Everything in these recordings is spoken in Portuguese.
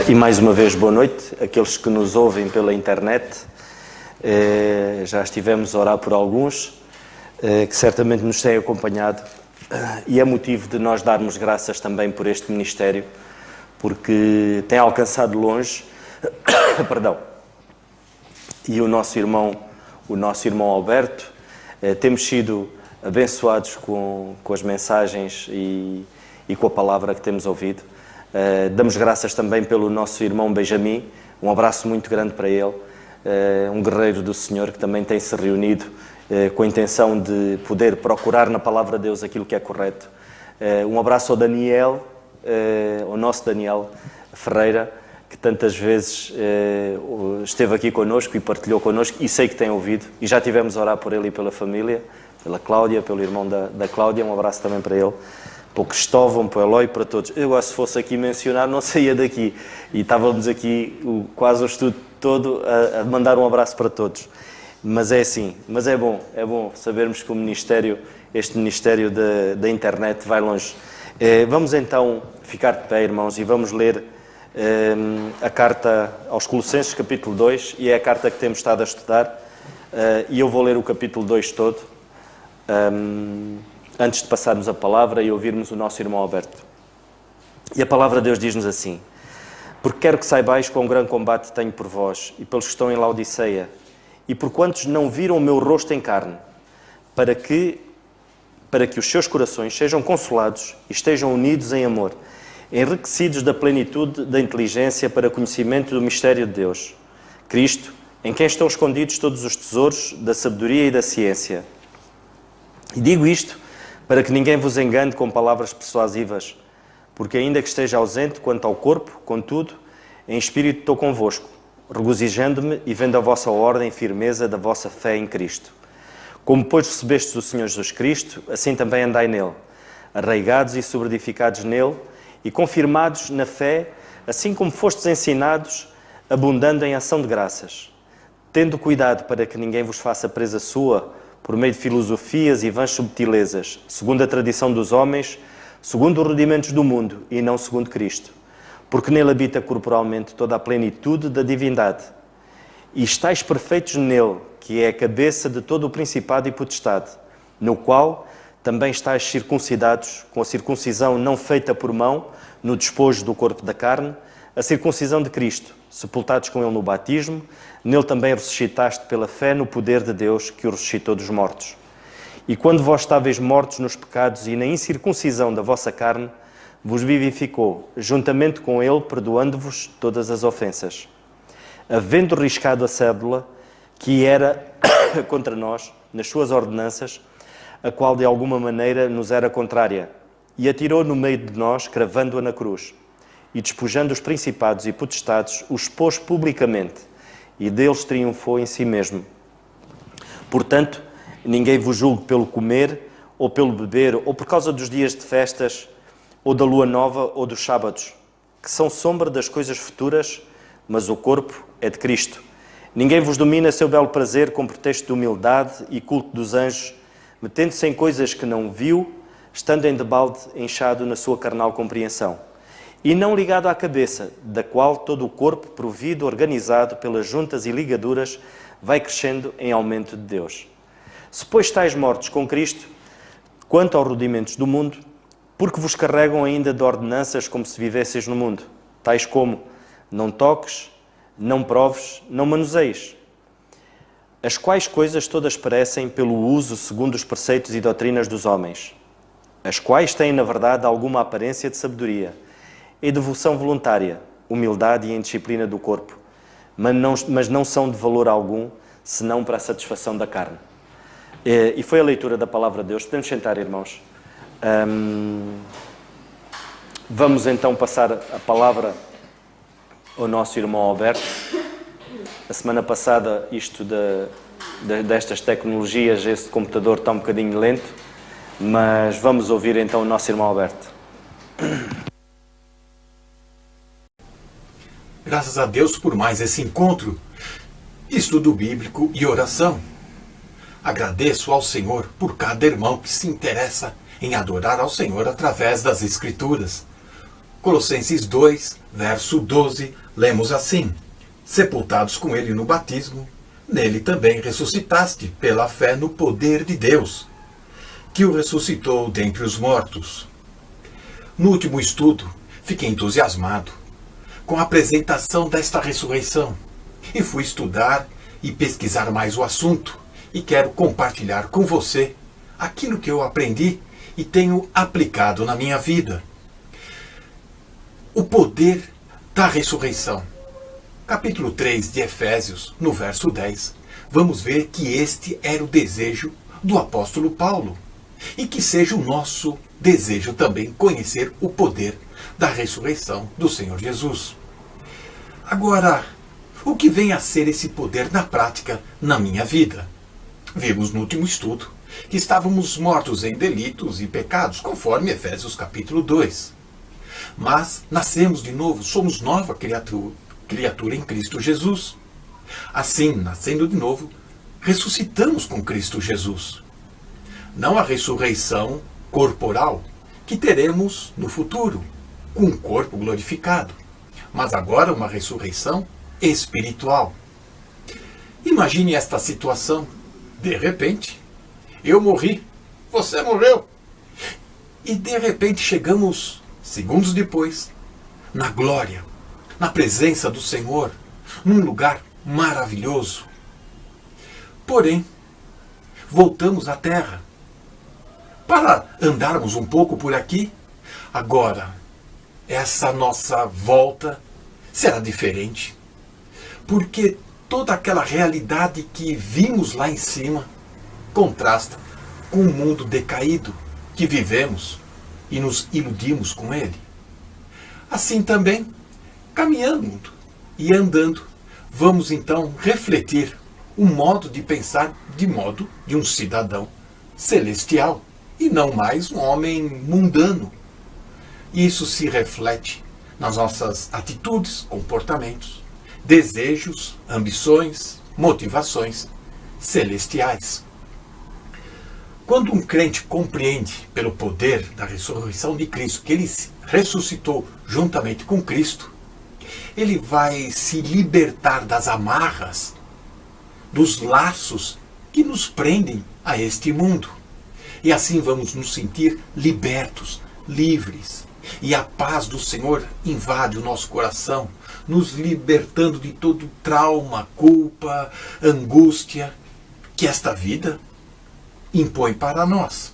E mais uma vez, boa noite àqueles que nos ouvem pela internet. Já estivemos a orar por alguns que certamente nos têm acompanhado, e é motivo de nós darmos graças também por este ministério, porque tem alcançado longe, perdão, e o nosso irmão Alberto, temos sido abençoados com as mensagens e com a palavra que temos ouvido. Damos graças também pelo nosso irmão Benjamin, um abraço muito grande para ele, um guerreiro do Senhor que também tem se reunido com a intenção de poder procurar na palavra de Deus aquilo que é correto. Um abraço ao Daniel, ao nosso Daniel Ferreira, que tantas vezes esteve aqui connosco e partilhou connosco, e sei que tem ouvido, e já tivemos a orar por ele e pela família, pela Cláudia, pelo irmão da Cláudia, um abraço também para ele, para o Cristóvão, para o Eloy, para todos. Eu agora, se fosse aqui mencionar, não saía daqui, e estávamos aqui quase o estudo todo a mandar um abraço para todos. Mas é assim, mas é bom sabermos que este ministério da internet vai longe. Vamos então ficar de pé, irmãos, e vamos ler a carta aos Colossenses, capítulo 2, e é a carta que temos estado a estudar, e eu vou ler o capítulo 2 todo, antes de passarmos a palavra e ouvirmos o nosso irmão Alberto. E a palavra de Deus diz-nos assim: porque quero que saibais quão grande combate tenho por vós e pelos que estão em Laodiceia, e por quantos não viram o meu rosto em carne, para que os seus corações sejam consolados e estejam unidos em amor, enriquecidos da plenitude da inteligência para conhecimento do mistério de Deus, Cristo, em quem estão escondidos todos os tesouros da sabedoria e da ciência. E digo isto para que ninguém vos engane com palavras persuasivas, porque ainda que esteja ausente quanto ao corpo, contudo, em espírito estou convosco, regozijando-me e vendo a vossa ordem e firmeza da vossa fé em Cristo. Como, pois, recebestes o Senhor Jesus Cristo, assim também andai nele, arraigados e sobreedificados nele, e confirmados na fé, assim como fostes ensinados, abundando em ação de graças, tendo cuidado para que ninguém vos faça presa sua, por meio de filosofias e vãs subtilezas, segundo a tradição dos homens, segundo os rudimentos do mundo, e não segundo Cristo. Porque nele habita corporalmente toda a plenitude da divindade. E estáis perfeitos nele, que é a cabeça de todo o principado e potestade, no qual também estáis circuncidados, com a circuncisão não feita por mão, no despojo do corpo da carne, a circuncisão de Cristo, sepultados com ele no batismo, nele também ressuscitaste pela fé no poder de Deus que o ressuscitou dos mortos. E quando vós estáveis mortos nos pecados e na incircuncisão da vossa carne, vos vivificou, juntamente com ele, perdoando-vos todas as ofensas, havendo riscado a cédula que era contra nós, nas suas ordenanças, a qual de alguma maneira nos era contrária, e atirou no meio de nós, cravando-a na cruz, e despojando os principados e potestades, os expôs publicamente, e deles triunfou em si mesmo. Portanto, ninguém vos julgue pelo comer, ou pelo beber, ou por causa dos dias de festas, ou da lua nova, ou dos sábados, que são sombra das coisas futuras, mas o corpo é de Cristo. Ninguém vos domina seu belo prazer com pretexto de humildade e culto dos anjos, metendo-se em coisas que não viu, estando em debalde inchado na sua carnal compreensão, e não ligado à cabeça, da qual todo o corpo, provido, organizado pelas juntas e ligaduras, vai crescendo em aumento de Deus. Se, pois, estáis mortos com Cristo, quanto aos rudimentos do mundo, porque vos carregam ainda de ordenanças como se vivesseis no mundo, tais como: não toques, não proves, não manuseis, as quais coisas todas perecem pelo uso segundo os preceitos e doutrinas dos homens, as quais têm, na verdade, alguma aparência de sabedoria, e devoção voluntária, humildade e indisciplina do corpo, mas não são de valor algum, senão para a satisfação da carne. E foi a leitura da palavra de Deus. Podemos sentar, irmãos. Vamos então passar a palavra ao nosso irmão Alberto. A semana passada, destas tecnologias, este computador está um bocadinho lento, mas vamos ouvir então o nosso irmão Alberto. Graças a Deus por mais esse encontro, estudo bíblico e oração. Agradeço ao Senhor por cada irmão que se interessa em adorar ao Senhor através das Escrituras. Colossenses 2, verso 12, lemos assim: sepultados com ele no batismo, nele também ressuscitaste pela fé no poder de Deus, que o ressuscitou dentre os mortos. No último estudo, fiquei entusiasmado com a apresentação desta ressurreição e fui estudar e pesquisar mais o assunto e quero compartilhar com você aquilo que eu aprendi e tenho aplicado na minha vida. O poder da ressurreição. Capítulo 3 de Efésios, no verso 10, vamos ver que este era o desejo do apóstolo Paulo e que seja o nosso desejo também conhecer o poder da ressurreição do Senhor Jesus. Agora, o que vem a ser esse poder na prática na minha vida? Vimos no último estudo que estávamos mortos em delitos e pecados, conforme Efésios capítulo 2. Mas nascemos de novo, somos nova criatura em Cristo Jesus. Assim, nascendo de novo, ressuscitamos com Cristo Jesus. Não a ressurreição corporal que teremos no futuro, com um corpo glorificado, mas agora uma ressurreição espiritual. Imagine esta situação. De repente, eu morri, você morreu. E de repente chegamos, segundos depois, na glória, na presença do Senhor, num lugar maravilhoso. Porém, voltamos à terra para andarmos um pouco por aqui. Agora, essa nossa volta será diferente, porque toda aquela realidade que vimos lá em cima contrasta com o mundo decaído que vivemos e nos iludimos com ele. Assim também, caminhando e andando, vamos então refletir o modo de pensar de um cidadão celestial e não mais um homem mundano. Isso se reflete nas nossas atitudes, comportamentos, desejos, ambições, motivações celestiais. Quando um crente compreende pelo poder da ressurreição de Cristo que ele ressuscitou juntamente com Cristo, ele vai se libertar das amarras, dos laços que nos prendem a este mundo. E assim vamos nos sentir libertos, livres. E a paz do Senhor invade o nosso coração, nos libertando de todo trauma, culpa, angústia que esta vida impõe para nós.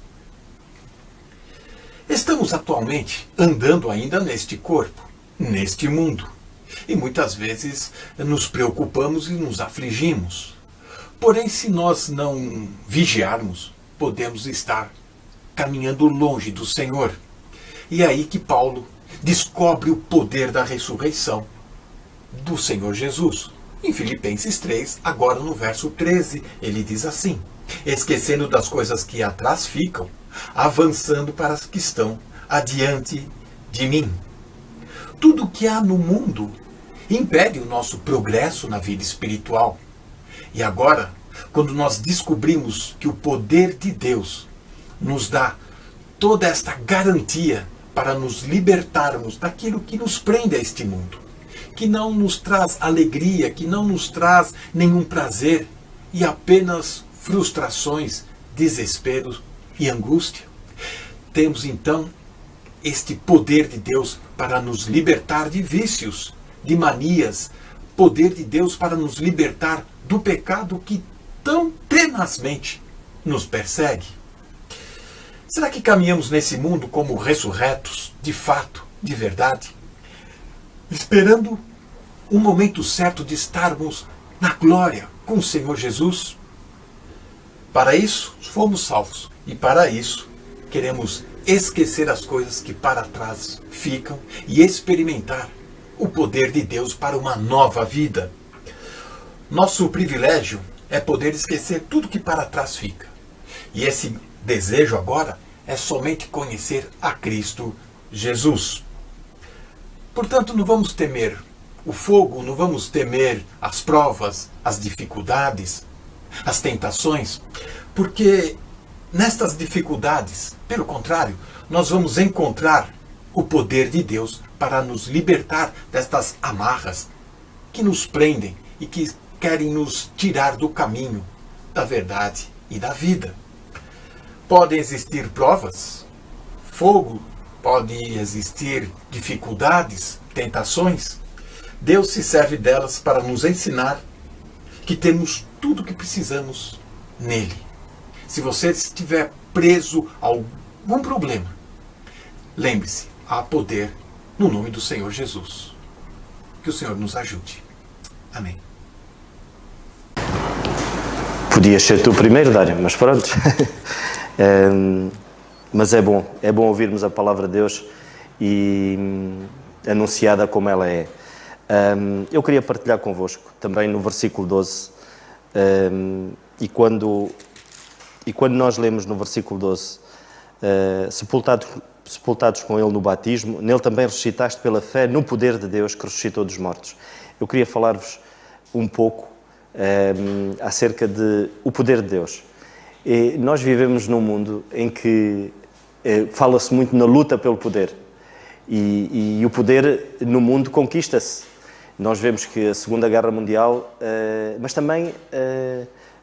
Estamos atualmente andando ainda neste corpo, neste mundo, e muitas vezes nos preocupamos e nos afligimos. Porém, se nós não vigiarmos, podemos estar caminhando longe do Senhor. E é aí que Paulo descobre o poder da ressurreição do Senhor Jesus. Em Filipenses 3, agora no verso 13, ele diz assim: esquecendo das coisas que atrás ficam, avançando para as que estão adiante de mim. Tudo o que há no mundo impede o nosso progresso na vida espiritual. E agora, quando nós descobrimos que o poder de Deus nos dá toda esta garantia para nos libertarmos daquilo que nos prende a este mundo, que não nos traz alegria, que não nos traz nenhum prazer e apenas frustrações, desespero e angústia. Temos então este poder de Deus para nos libertar de vícios, de manias, poder de Deus para nos libertar do pecado que tão tenazmente nos persegue. Será que caminhamos nesse mundo como ressurretos, de fato, de verdade, esperando o momento certo de estarmos na glória com o Senhor Jesus? Para isso, fomos salvos. E para isso, queremos esquecer as coisas que para trás ficam e experimentar o poder de Deus para uma nova vida. Nosso privilégio é poder esquecer tudo que para trás fica. E esse desejo agora é somente conhecer a Cristo Jesus. Portanto, não vamos temer o fogo, não vamos temer as provas, as dificuldades, as tentações, porque nestas dificuldades, pelo contrário, nós vamos encontrar o poder de Deus para nos libertar destas amarras que nos prendem e que querem nos tirar do caminho da verdade e da vida. Podem existir provas, fogo, pode existir dificuldades, tentações. Deus se serve delas para nos ensinar que temos tudo o que precisamos nele. Se você estiver preso a algum problema, lembre-se, há poder no nome do Senhor Jesus. Que o Senhor nos ajude. Amém. Podias ser tu primeiro, Dário, mas pronto. Mas é bom ouvirmos a palavra de Deus e anunciada como ela é. Eu queria partilhar convosco, também no versículo 12, e quando nós lemos no versículo 12, sepultados com ele no batismo, nele também ressuscitaste pela fé no poder de Deus que ressuscitou dos mortos. Eu queria falar-vos um pouco acerca de o poder de Deus. E nós vivemos num mundo em que fala-se muito na luta pelo poder e o poder no mundo conquista-se. Nós vemos que a Segunda Guerra Mundial, mas também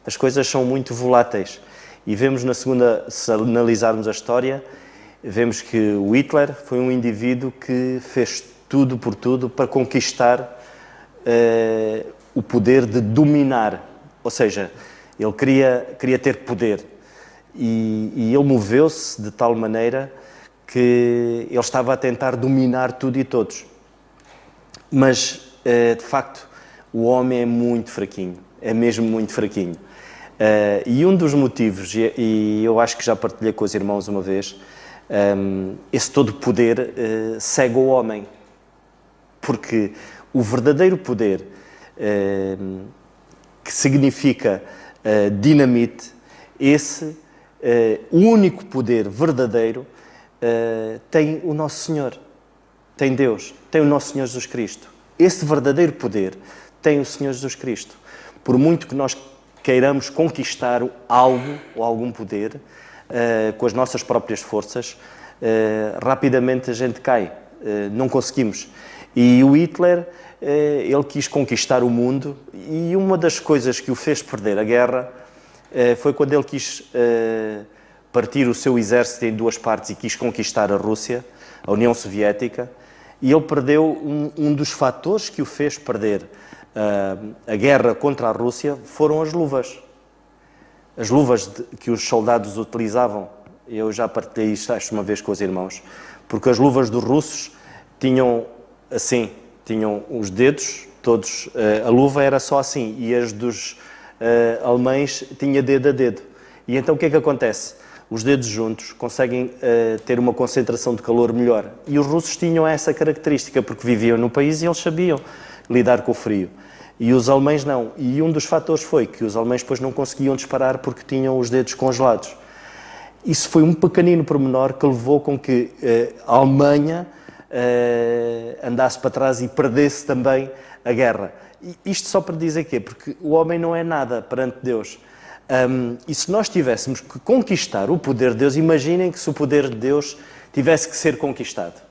as coisas são muito voláteis e vemos na segunda, se analisarmos a história, vemos que o Hitler foi um indivíduo que fez tudo por tudo para conquistar o poder de dominar, ou seja, ele queria ter poder e ele moveu-se de tal maneira que ele estava a tentar dominar tudo e todos. Mas, de facto, o homem é muito fraquinho, é mesmo muito fraquinho. E um dos motivos, e eu acho que já partilhei com os irmãos uma vez, esse todo poder cega o homem, porque o verdadeiro poder que significa dinamite, esse o único poder verdadeiro tem o Nosso Senhor, tem Deus, tem o Nosso Senhor Jesus Cristo. Esse verdadeiro poder tem o Senhor Jesus Cristo. Por muito que nós queiramos conquistar algo ou algum poder com as nossas próprias forças, rapidamente a gente cai, não conseguimos. E o Hitler, ele quis conquistar o mundo e uma das coisas que o fez perder a guerra foi quando ele quis partir o seu exército em duas partes e quis conquistar a Rússia, a União Soviética, e ele perdeu um dos fatores que o fez perder a guerra contra a Rússia foram as luvas. As luvas que os soldados utilizavam. Eu já partilhei isto uma vez com os irmãos, porque as luvas dos russos tinham assim, tinham os dedos todos, a luva era só assim, e as dos alemães tinha dedo a dedo. E então o que é que acontece? Os dedos juntos conseguem ter uma concentração de calor melhor. E os russos tinham essa característica, porque viviam no país e eles sabiam lidar com o frio. E os alemães não. E um dos fatores foi que os alemães depois não conseguiam disparar porque tinham os dedos congelados. Isso foi um pequenino pormenor que levou com que a Alemanha andasse para trás e perdesse também a guerra. E isto só para dizer quê? Porque o homem não é nada perante Deus. E se nós tivéssemos que conquistar o poder de Deus, imaginem que se o poder de Deus tivesse que ser conquistado.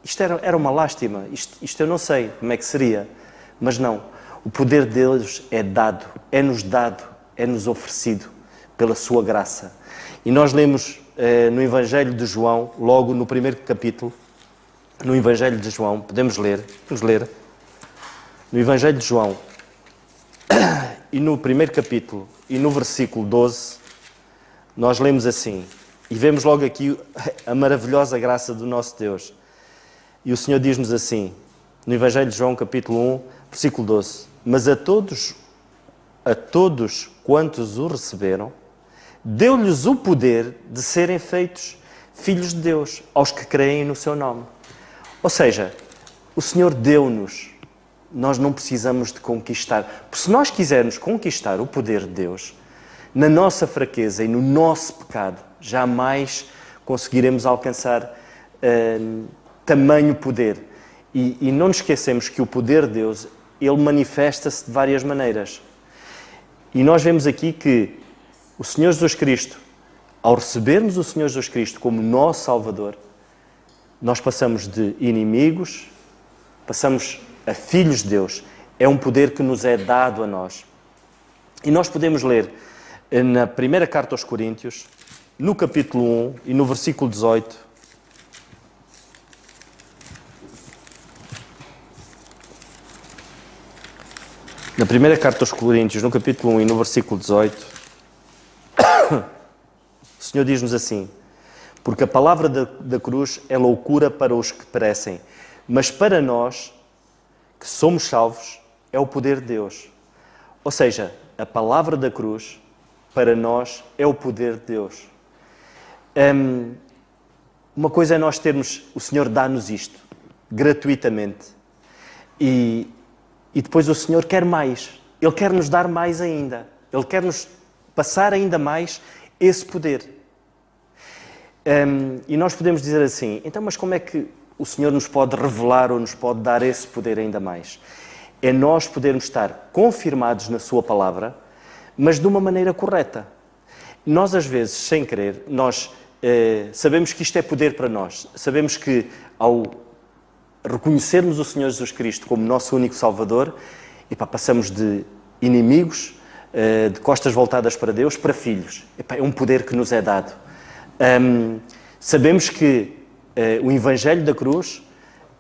Isto era uma lástima, isto eu não sei como é que seria, mas não. O poder de Deus é dado, é-nos oferecido pela sua graça. E nós lemos no Evangelho de João, logo no primeiro capítulo, no Evangelho de João, vamos ler, no Evangelho de João, e no primeiro capítulo, e no versículo 12, nós lemos assim, e vemos logo aqui a maravilhosa graça do nosso Deus. E o Senhor diz-nos assim, no Evangelho de João, capítulo 1, versículo 12, mas a todos quantos o receberam, deu-lhes o poder de serem feitos filhos de Deus, aos que creem no seu nome. Ou seja, o Senhor deu-nos, nós não precisamos de conquistar. Porque se nós quisermos conquistar o poder de Deus, na nossa fraqueza e no nosso pecado, jamais conseguiremos alcançar tamanho poder. E não nos esquecemos que o poder de Deus, ele manifesta-se de várias maneiras. E nós vemos aqui que o Senhor Jesus Cristo, ao recebermos o Senhor Jesus Cristo como nosso Salvador, nós passamos de inimigos, passamos a filhos de Deus. É um poder que nos é dado a nós. E nós podemos ler na primeira carta aos Coríntios, no capítulo 1 e no versículo 18, na primeira carta aos Coríntios, no capítulo 1 e no versículo 18, o Senhor diz-nos assim: porque a palavra da cruz é loucura para os que perecem, mas para nós, que somos salvos, é o poder de Deus. Ou seja, a palavra da cruz, para nós, é o poder de Deus. Uma coisa é nós termos, o Senhor dá-nos isto, gratuitamente, e depois o Senhor quer mais. Ele quer nos dar mais ainda. Ele quer nos passar ainda mais esse poder. E nós podemos dizer assim, então, mas como é que o Senhor nos pode revelar ou nos pode dar esse poder ainda mais? É nós podermos estar confirmados na sua palavra, mas de uma maneira correta. Nós, às vezes, sem querer, nós sabemos que isto é poder para nós. Sabemos que, ao reconhecermos o Senhor Jesus Cristo como nosso único Salvador, passamos de inimigos, de costas voltadas para Deus, para filhos. É um poder que nos é dado. Sabemos que o Evangelho da cruz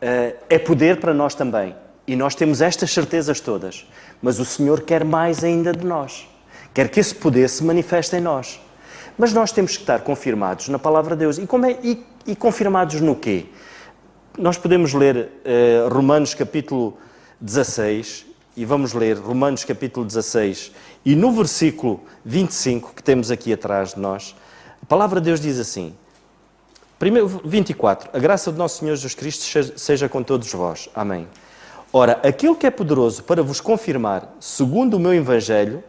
é poder para nós também. E nós temos estas certezas todas. Mas o Senhor quer mais ainda de nós. Quer que esse poder se manifeste em nós. Mas nós temos que estar confirmados na Palavra de Deus. E confirmados no quê? Nós podemos ler Romanos capítulo 16, e vamos ler Romanos capítulo 16, e no versículo 25, que temos aqui atrás de nós, a Palavra de Deus diz assim, primeiro, 24, a graça do nosso Senhor Jesus Cristo seja com todos vós. Amém. Ora, aquele que é poderoso para vos confirmar, segundo o meu Evangelho,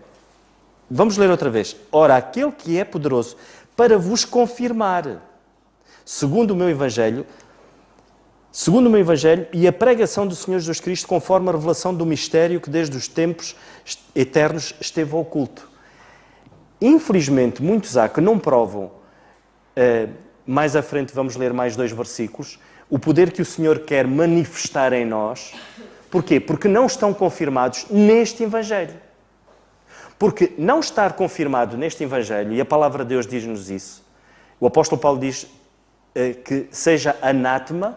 vamos ler outra vez. Ora, aquele que é poderoso para vos confirmar, segundo o meu Evangelho e a pregação do Senhor Jesus Cristo conforme a revelação do mistério que desde os tempos eternos esteve oculto. Infelizmente, muitos há que não provam, mais à frente vamos ler mais 2 versículos, o poder que o Senhor quer manifestar em nós. Porquê? Porque não estão confirmados neste Evangelho. Porque não estar confirmado neste Evangelho, e a Palavra de Deus diz-nos isso, o apóstolo Paulo diz que seja anátema,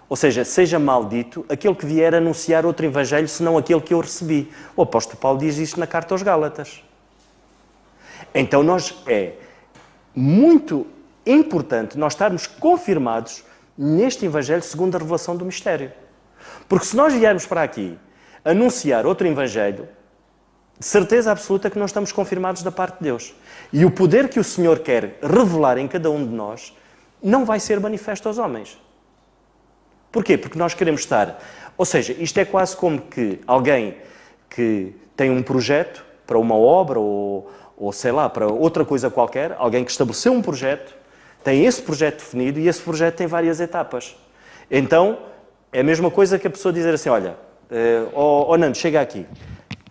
ou seja, seja maldito, aquele que vier anunciar outro Evangelho, senão aquele que eu recebi. O apóstolo Paulo diz isto na carta aos Gálatas. Então é muito importante nós estarmos confirmados neste Evangelho segundo a revelação do mistério. Porque se nós viermos para aqui anunciar outro Evangelho, de certeza absoluta que não estamos confirmados da parte de Deus. E o poder que o Senhor quer revelar em cada um de nós não vai ser manifesto aos homens. Porquê? Porque nós queremos estar... Ou seja, isto é quase como que alguém que tem um projeto para uma obra ou sei lá, para outra coisa qualquer, alguém que estabeleceu um projeto, tem esse projeto definido e esse projeto tem várias etapas. Então, é a mesma coisa que a pessoa dizer assim, olha, Nando, chega aqui.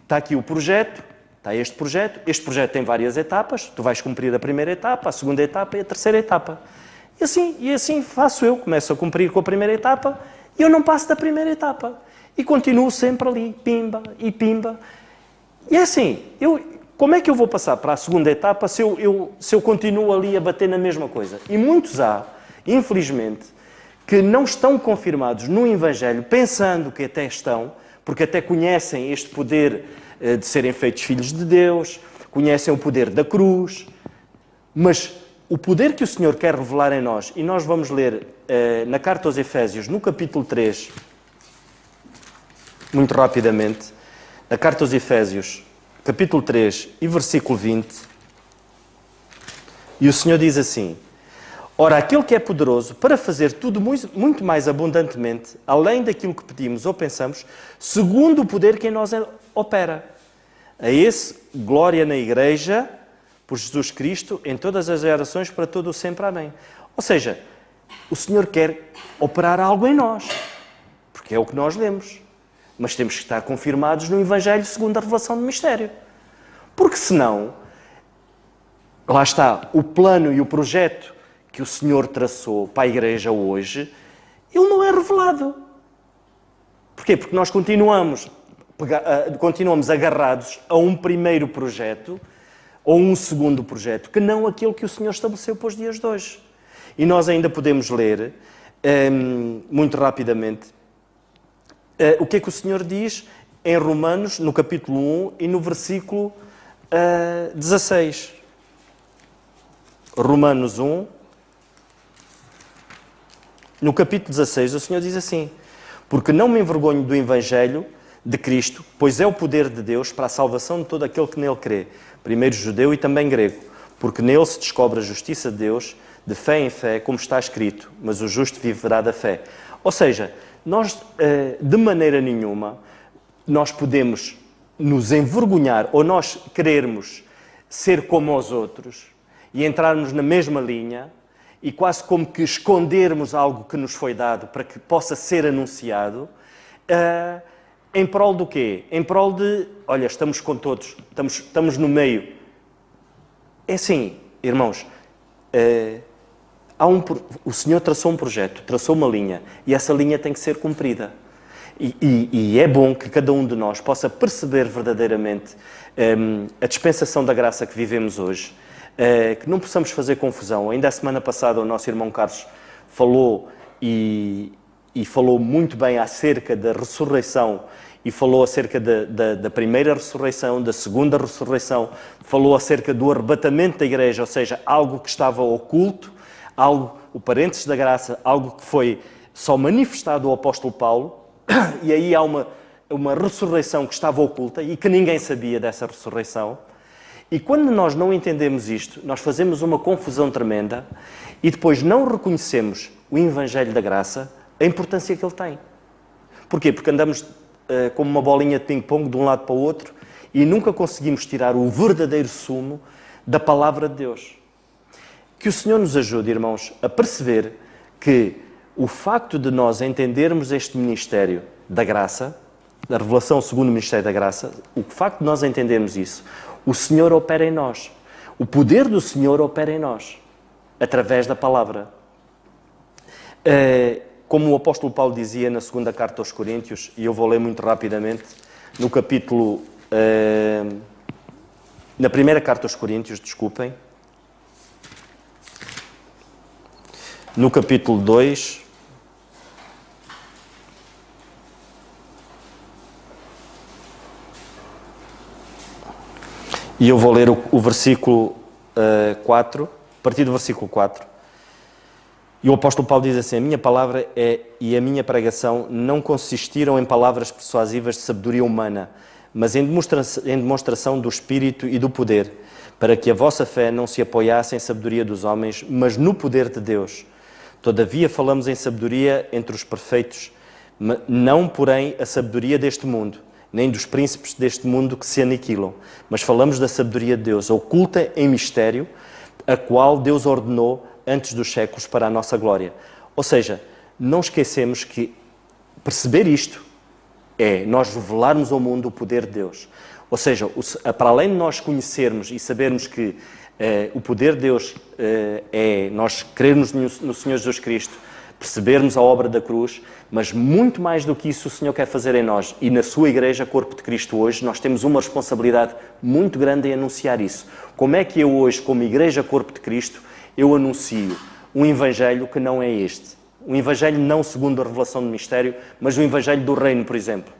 Está aqui o projeto, está este projeto tem várias etapas, tu vais cumprir a primeira etapa, a segunda etapa e a terceira etapa. E assim faço eu, começo a cumprir com a primeira etapa e eu não passo da primeira etapa. E continuo sempre ali, pimba e pimba. E é assim, como é que eu vou passar para a segunda etapa se eu continuo ali a bater na mesma coisa? E muitos há, infelizmente, que não estão confirmados no Evangelho, pensando que até estão, porque até conhecem este poder de serem feitos filhos de Deus, conhecem o poder da cruz, mas o poder que o Senhor quer revelar em nós, e nós vamos ler na carta aos Efésios, no capítulo 3, muito rapidamente, a carta aos Efésios, capítulo 3 e versículo 20, e o Senhor diz assim, ora, aquele que é poderoso para fazer tudo muito mais abundantemente, além daquilo que pedimos ou pensamos, segundo o poder que em nós opera. A esse, glória na Igreja, por Jesus Cristo, em todas as gerações, para todo o sempre. Amém. Ou seja, o Senhor quer operar algo em nós, porque é o que nós lemos. Mas temos que estar confirmados no Evangelho segundo a revelação do mistério. Porque senão, lá está, o plano e o projeto que o Senhor traçou para a Igreja hoje ele não é revelado. Porquê? Porque nós continuamos agarrados a um primeiro projeto ou um segundo projeto, que não aquele que o Senhor estabeleceu para os dias de hoje. E nós ainda podemos ler, muito rapidamente, o que é que o Senhor diz em Romanos, no capítulo 1 e no versículo 16. Romanos 1, no capítulo 16, o Senhor diz assim: porque não me envergonho do Evangelho de Cristo, pois é o poder de Deus para a salvação de todo aquele que nele crê, primeiro judeu e também grego, porque nele se descobre a justiça de Deus, de fé em fé, como está escrito, mas o justo viverá da fé. Ou seja, nós, de maneira nenhuma, nós podemos nos envergonhar ou nós querermos ser como os outros e entrarmos na mesma linha e quase como que escondermos algo que nos foi dado para que possa ser anunciado, em prol do quê? Em prol de, olha, estamos com todos, estamos no meio. É assim, irmãos, o Senhor traçou um projeto, traçou uma linha, e essa linha tem que ser cumprida. E é bom que cada um de nós possa perceber verdadeiramente a dispensação da graça que vivemos hoje, que não possamos fazer confusão. Ainda a semana passada o nosso irmão Carlos falou e falou muito bem acerca da ressurreição, e falou acerca da primeira ressurreição, da segunda ressurreição, falou acerca do arrebatamento da igreja, ou seja, algo que estava oculto, o parênteses da graça, algo que foi só manifestado ao apóstolo Paulo, e aí há uma ressurreição que estava oculta e que ninguém sabia dessa ressurreição. E quando nós não entendemos isto, nós fazemos uma confusão tremenda e depois não reconhecemos o Evangelho da Graça, a importância que ele tem. Porquê? Porque andamos como uma bolinha de ping-pong de um lado para o outro e nunca conseguimos tirar o verdadeiro sumo da Palavra de Deus. Que o Senhor nos ajude, irmãos, a perceber que o facto de nós entendermos este ministério da graça, da revelação segundo o ministério da graça, o facto de nós entendermos isso, o Senhor opera em nós. O poder do Senhor opera em nós, através da palavra. Como o apóstolo Paulo dizia na segunda carta aos Coríntios, e eu vou ler muito rapidamente, no capítulo... na primeira carta aos Coríntios, desculpem, no capítulo 2... E eu vou ler o versículo 4, a partir do versículo 4. E o apóstolo Paulo diz assim: a minha palavra e a minha pregação não consistiram em palavras persuasivas de sabedoria humana, mas em demonstração do Espírito e do poder, para que a vossa fé não se apoiasse em sabedoria dos homens, mas no poder de Deus. Todavia falamos em sabedoria entre os perfeitos, não, porém, a sabedoria deste mundo, nem dos príncipes deste mundo que se aniquilam, mas falamos da sabedoria de Deus, oculta em mistério, a qual Deus ordenou antes dos séculos para a nossa glória. Ou seja, não esquecemos que perceber isto é nós revelarmos ao mundo o poder de Deus. Ou seja, para além de nós conhecermos e sabermos que o poder de Deus é nós crermos no Senhor Jesus Cristo, percebermos a obra da cruz, mas muito mais do que isso o Senhor quer fazer em nós e na sua igreja, Corpo de Cristo hoje, nós temos uma responsabilidade muito grande em anunciar isso. Como é que eu hoje, como igreja, Corpo de Cristo, eu anuncio um Evangelho que não é este? Um Evangelho não segundo a revelação do mistério, mas o Evangelho do Reino, por exemplo.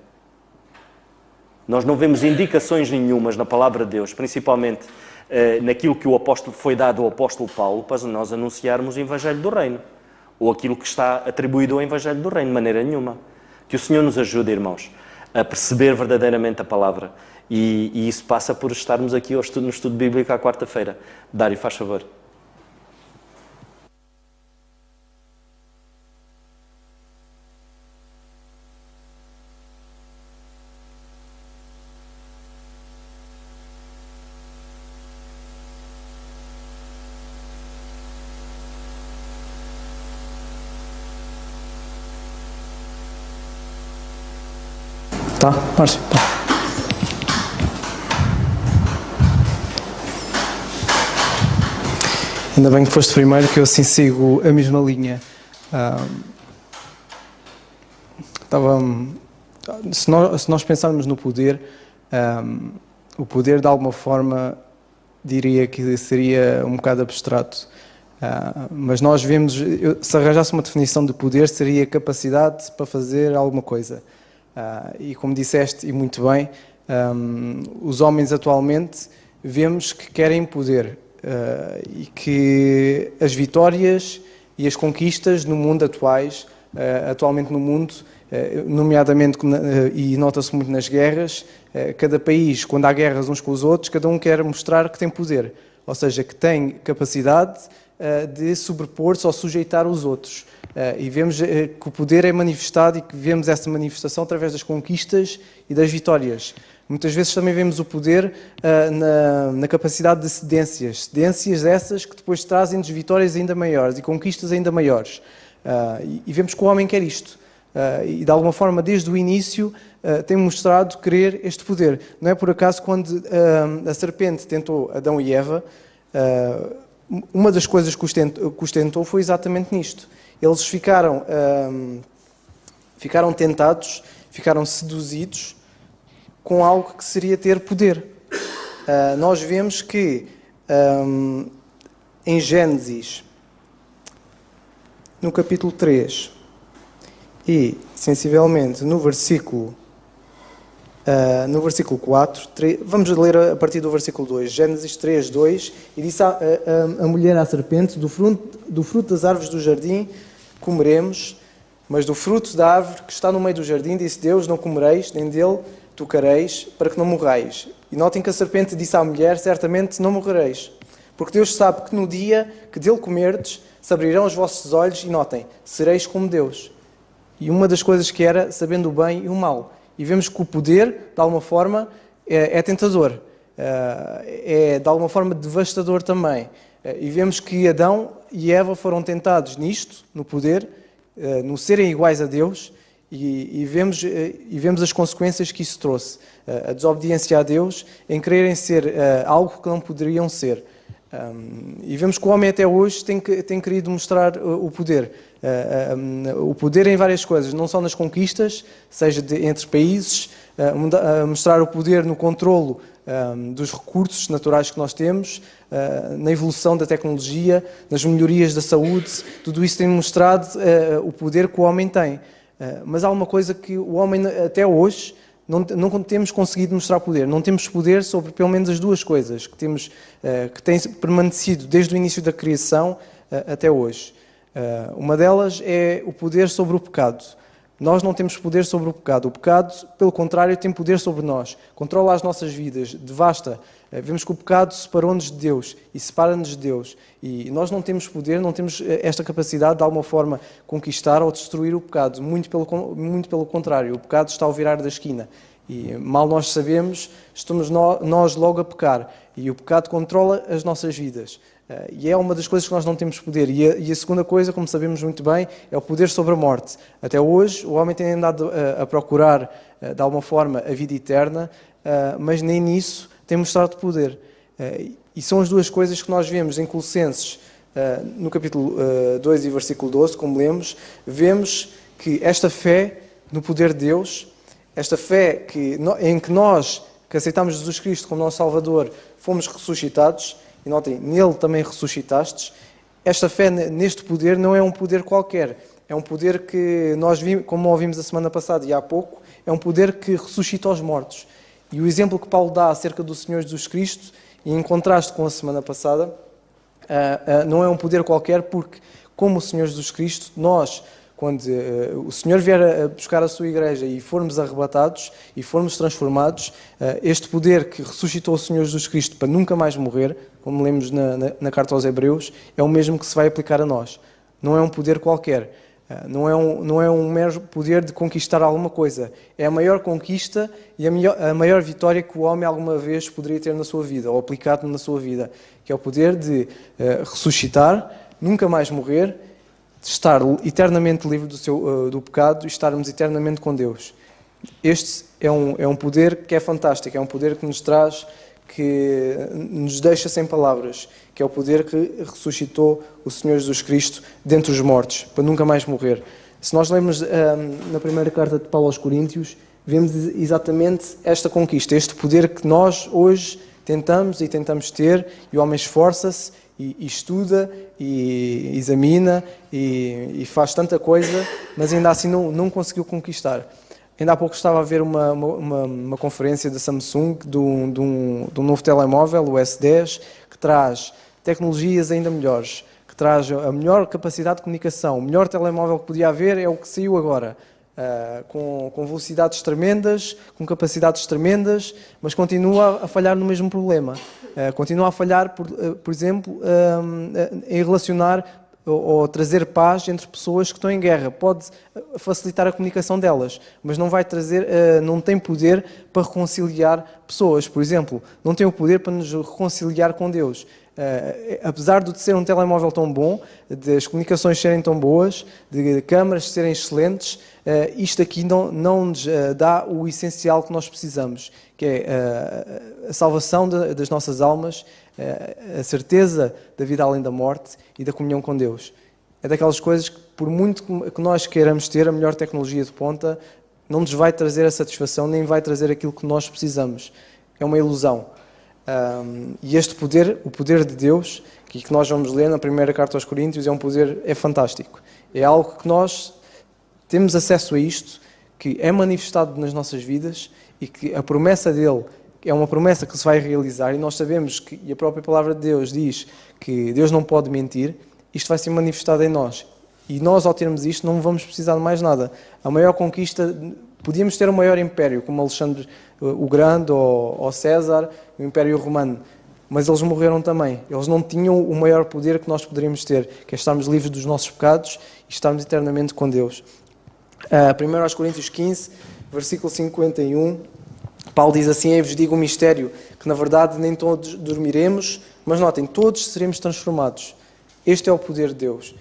Nós não vemos indicações nenhumas na Palavra de Deus, principalmente naquilo que o apóstolo foi dado ao apóstolo Paulo, para nós anunciarmos o Evangelho do Reino. Ou aquilo que está atribuído ao Evangelho do Reino, de maneira nenhuma. Que o Senhor nos ajude, irmãos, a perceber verdadeiramente a palavra. E isso passa por estarmos aqui no estudo bíblico à quarta-feira. Dário, faz favor. Tá, Márcio, tá. Ainda bem que foste primeiro, que eu assim sigo a mesma linha. Se nós pensarmos no poder, o poder de alguma forma diria que seria um bocado abstrato. Mas nós vemos, se arranjasse uma definição de poder, seria capacidade para fazer alguma coisa. E como disseste, e muito bem, os homens atualmente vemos que querem poder e que as vitórias e as conquistas no mundo atualmente no mundo, nomeadamente, e nota-se muito nas guerras, cada país, quando há guerras uns com os outros, cada um quer mostrar que tem poder, ou seja, que tem capacidade de sobrepor-se ou sujeitar os outros. E vemos que o poder é manifestado e que vemos essa manifestação através das conquistas e das vitórias. Muitas vezes também vemos o poder na capacidade de cedências essas que depois trazem-nos vitórias ainda maiores e conquistas ainda maiores. E vemos que o homem quer isto. E de alguma forma, desde o início, tem mostrado querer este poder. Não é por acaso quando a serpente tentou Adão e Eva, uma das coisas que os tentou foi exatamente nisto. Eles ficaram tentados, ficaram seduzidos com algo que seria ter poder. Nós vemos que em Gênesis, no capítulo 3 e, sensivelmente, no versículo 4, vamos ler a partir do versículo 2, Gênesis 3, 2, e disse a mulher à serpente, do fruto das árvores do jardim comeremos, mas do fruto da árvore que está no meio do jardim, disse Deus, não comereis, nem dele tocareis, para que não morrais. E notem que a serpente disse à mulher, certamente não morrereis, porque Deus sabe que no dia que dele comerdes, se abrirão os vossos olhos, e notem, sereis como Deus. E uma das coisas que era, sabendo o bem e o mal. E vemos que o poder, de alguma forma, é tentador. É, de alguma forma, devastador também. E vemos que Adão e Eva foram tentados nisto, no poder, no serem iguais a Deus, e vemos as consequências que isso trouxe. A desobediência a Deus, em quererem ser algo que não poderiam ser. E vemos que o homem até hoje tem querido mostrar o poder. O poder em várias coisas, não só nas conquistas, seja entre países, mostrar o poder no controlo dos recursos naturais que nós temos, na evolução da tecnologia, nas melhorias da saúde, tudo isso tem mostrado o poder que o homem tem. Mas há uma coisa que o homem até hoje não temos conseguido mostrar poder. Não temos poder sobre pelo menos as duas coisas que têm permanecido desde o início da criação até hoje. Uma delas é o poder sobre o pecado. Nós não temos poder sobre o pecado. O pecado, pelo contrário, tem poder sobre nós. Controla as nossas vidas, devasta. Vemos que o pecado separou-nos de Deus e separa-nos de Deus. E nós não temos poder, não temos esta capacidade de alguma forma conquistar ou destruir o pecado. Muito pelo contrário, o pecado está ao virar da esquina. E mal nós sabemos, estamos nós logo a pecar. E o pecado controla as nossas vidas. E é uma das coisas que nós não temos poder. E a segunda coisa, como sabemos muito bem, é o poder sobre a morte. Até hoje, o homem tem andado a procurar, de alguma forma, a vida eterna, mas nem nisso tem mostrado poder. E são as duas coisas que nós vemos em Colossenses, no capítulo 2 e versículo 12, como lemos, vemos que esta fé no poder de Deus, esta fé em que nós, que aceitamos Jesus Cristo como nosso Salvador, fomos ressuscitados, e notem, nele também ressuscitastes, esta fé neste poder não é um poder qualquer, é um poder que nós vimos, como ouvimos a semana passada e há pouco, é um poder que ressuscita os mortos. E o exemplo que Paulo dá acerca do Senhor Jesus Cristo, e em contraste com a semana passada, não é um poder qualquer, porque, como o Senhor Jesus Cristo, nós, quando o Senhor vier a buscar a sua igreja e formos arrebatados e formos transformados, este poder que ressuscitou o Senhor Jesus Cristo para nunca mais morrer, como lemos na carta aos Hebreus, é o mesmo que se vai aplicar a nós. Não é um poder qualquer. Não é um mero poder de conquistar alguma coisa. É a maior conquista e a maior vitória que o homem alguma vez poderia ter na sua vida, ou aplicado na sua vida, que é o poder de ressuscitar, nunca mais morrer, de estar eternamente livre do pecado e estarmos eternamente com Deus. Este é um poder que é fantástico, é um poder que nos traz, que nos deixa sem palavras, que é o poder que ressuscitou o Senhor Jesus Cristo dentre os mortos, para nunca mais morrer. Se nós lemos na primeira carta de Paulo aos Coríntios, vemos exatamente esta conquista, este poder que nós hoje tentamos ter, e o homem esforça-se e estuda e examina e faz tanta coisa, mas ainda assim não conseguiu conquistar. Ainda há pouco estava a ver uma conferência da Samsung de um novo telemóvel, o S10, que traz tecnologias ainda melhores, que traz a melhor capacidade de comunicação. O melhor telemóvel que podia haver é o que saiu agora, com velocidades tremendas, com capacidades tremendas, mas continua a falhar no mesmo problema. Continua a falhar, por exemplo, em relacionar ou trazer paz entre pessoas que estão em guerra. Pode facilitar a comunicação delas, mas não vai trazer, não tem poder para reconciliar pessoas. Por exemplo, não tem o poder para nos reconciliar com Deus. Apesar de ser um telemóvel tão bom, de as comunicações serem tão boas, de câmaras serem excelentes, isto aqui não nos dá o essencial que nós precisamos, que é a salvação das nossas almas, a certeza da vida além da morte e da comunhão com Deus. É daquelas coisas que, por muito que nós queiramos ter a melhor tecnologia de ponta, não nos vai trazer a satisfação, nem vai trazer aquilo que nós precisamos. É uma ilusão. E este poder, o poder de Deus, que nós vamos ler na primeira carta aos Coríntios, é fantástico. É algo que nós temos acesso a isto, que é manifestado nas nossas vidas e que a promessa dele é uma promessa que se vai realizar, e nós sabemos que, e a própria palavra de Deus diz que Deus não pode mentir, isto vai ser manifestado em nós. E nós, ao termos isto, não vamos precisar de mais nada. A maior conquista, podíamos ter o maior império, como Alexandre o Grande ou César, o Império Romano, mas eles morreram também. Eles não tinham o maior poder que nós poderíamos ter, que é estarmos livres dos nossos pecados e estarmos eternamente com Deus. 1 aos Coríntios 15, versículo 51, Paulo diz assim: eu vos digo um mistério, que na verdade nem todos dormiremos, mas notem, todos seremos transformados. Este é o poder de Deus.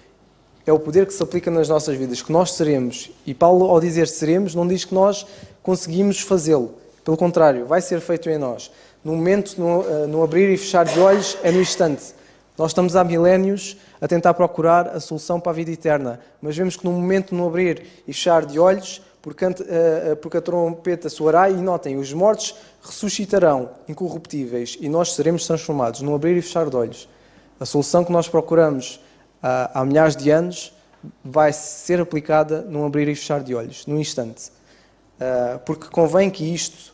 É o poder que se aplica nas nossas vidas, que nós seremos. E Paulo, ao dizer seremos, não diz que nós conseguimos fazê-lo. Pelo contrário, vai ser feito em nós. No momento, no abrir e fechar de olhos, é no instante. Nós estamos há milénios a tentar procurar a solução para a vida eterna, mas vemos que no momento, no abrir e fechar de olhos, porque a trompeta soará, e notem, os mortos ressuscitarão incorruptíveis e nós seremos transformados no abrir e fechar de olhos. A solução que nós procuramos há milhares de anos vai ser aplicada num abrir e fechar de olhos, num instante. Porque convém que isto,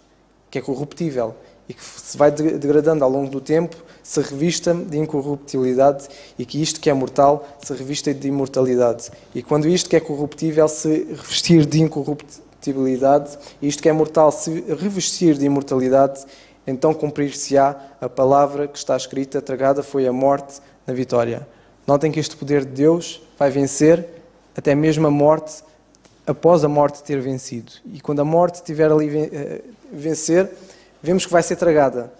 que é corruptível e que se vai degradando ao longo do tempo, se revista de incorruptibilidade, e que isto que é mortal se revista de imortalidade. E quando isto que é corruptível se revestir de incorruptibilidade, e isto que é mortal se revestir de imortalidade, então cumprir-se-á a palavra que está escrita: tragada foi a morte na vitória. Notem que este poder de Deus vai vencer até mesmo a morte, após a morte ter vencido. E quando a morte estiver ali vencer, vemos que vai ser tragada.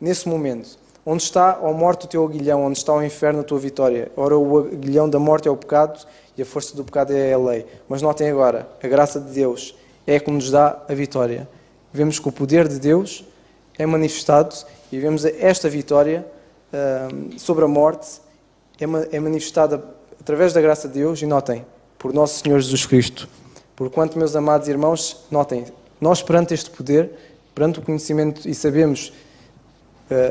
Nesse momento, onde está, ó morte, o teu aguilhão? Onde está o inferno, a tua vitória? Ora, o aguilhão da morte é o pecado, e a força do pecado é a lei. Mas notem agora, a graça de Deus é que nos dá a vitória. Vemos que o poder de Deus é manifestado, e vemos esta vitória sobre a morte é manifestada através da graça de Deus, e notem, por nosso Senhor Jesus Cristo. Porquanto, meus amados irmãos, notem, nós perante este poder, perante o conhecimento, e sabemos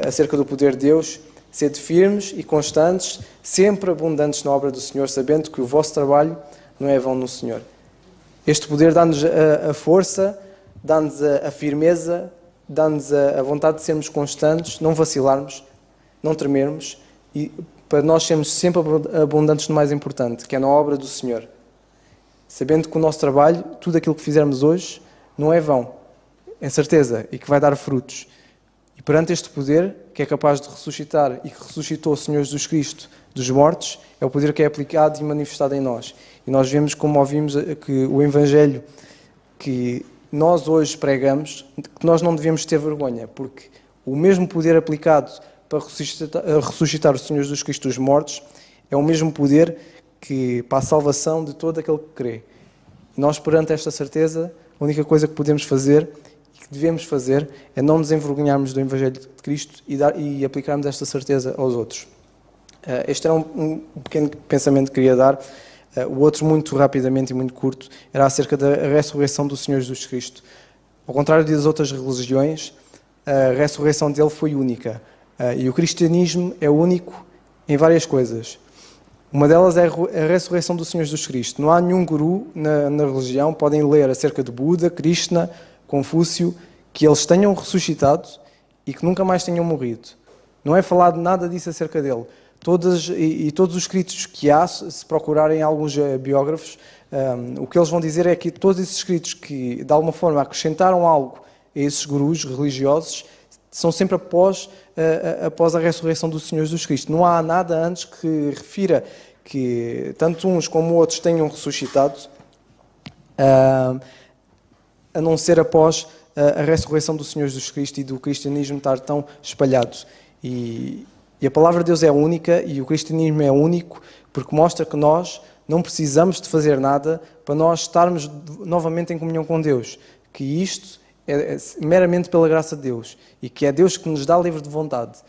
acerca do poder de Deus, sede firmes e constantes, sempre abundantes na obra do Senhor, sabendo que o vosso trabalho não é vão no Senhor. Este poder dá-nos a força, dá-nos a firmeza, dá-nos a vontade de sermos constantes, não vacilarmos, não tremermos, e para nós sermos sempre abundantes no mais importante, que é na obra do Senhor. Sabendo que o nosso trabalho, tudo aquilo que fizermos hoje, não é vão, é certeza, e que vai dar frutos. E perante este poder, que é capaz de ressuscitar e que ressuscitou o Senhor Jesus Cristo dos mortos, é o poder que é aplicado e manifestado em nós. E nós vemos, como ouvimos, que o Evangelho que nós hoje pregamos, que nós não devemos ter vergonha, porque o mesmo poder aplicado para ressuscitar o Senhor Jesus Cristo dos mortos é o mesmo poder que para a salvação de todo aquele que crê. E nós, perante esta certeza, a única coisa que podemos fazer que devemos fazer é não nos envergonharmos do Evangelho de Cristo e aplicarmos esta certeza aos outros. Este era um pequeno pensamento que queria dar. O outro, muito rapidamente e muito curto, era acerca da ressurreição do Senhor Jesus Cristo. Ao contrário das outras religiões, a ressurreição dele foi única. E o cristianismo é único em várias coisas. Uma delas é a ressurreição do Senhor Jesus Cristo. Não há nenhum guru na religião, podem ler acerca de Buda, Krishna, Confúcio, que eles tenham ressuscitado e que nunca mais tenham morrido. Não é falado nada disso acerca dele. Todos os escritos que há, se procurarem alguns biógrafos, o que eles vão dizer é que todos esses escritos que, de alguma forma, acrescentaram algo a esses gurus religiosos, são sempre após a ressurreição do Senhor Jesus Cristo. Não há nada antes que refira que tanto uns como outros tenham ressuscitado, a não ser após a ressurreição do Senhor Jesus Cristo e do cristianismo estar tão espalhado. E a palavra de Deus é única e o cristianismo é único porque mostra que nós não precisamos de fazer nada para nós estarmos novamente em comunhão com Deus. Que isto é meramente pela graça de Deus e que é Deus que nos dá livre de vontade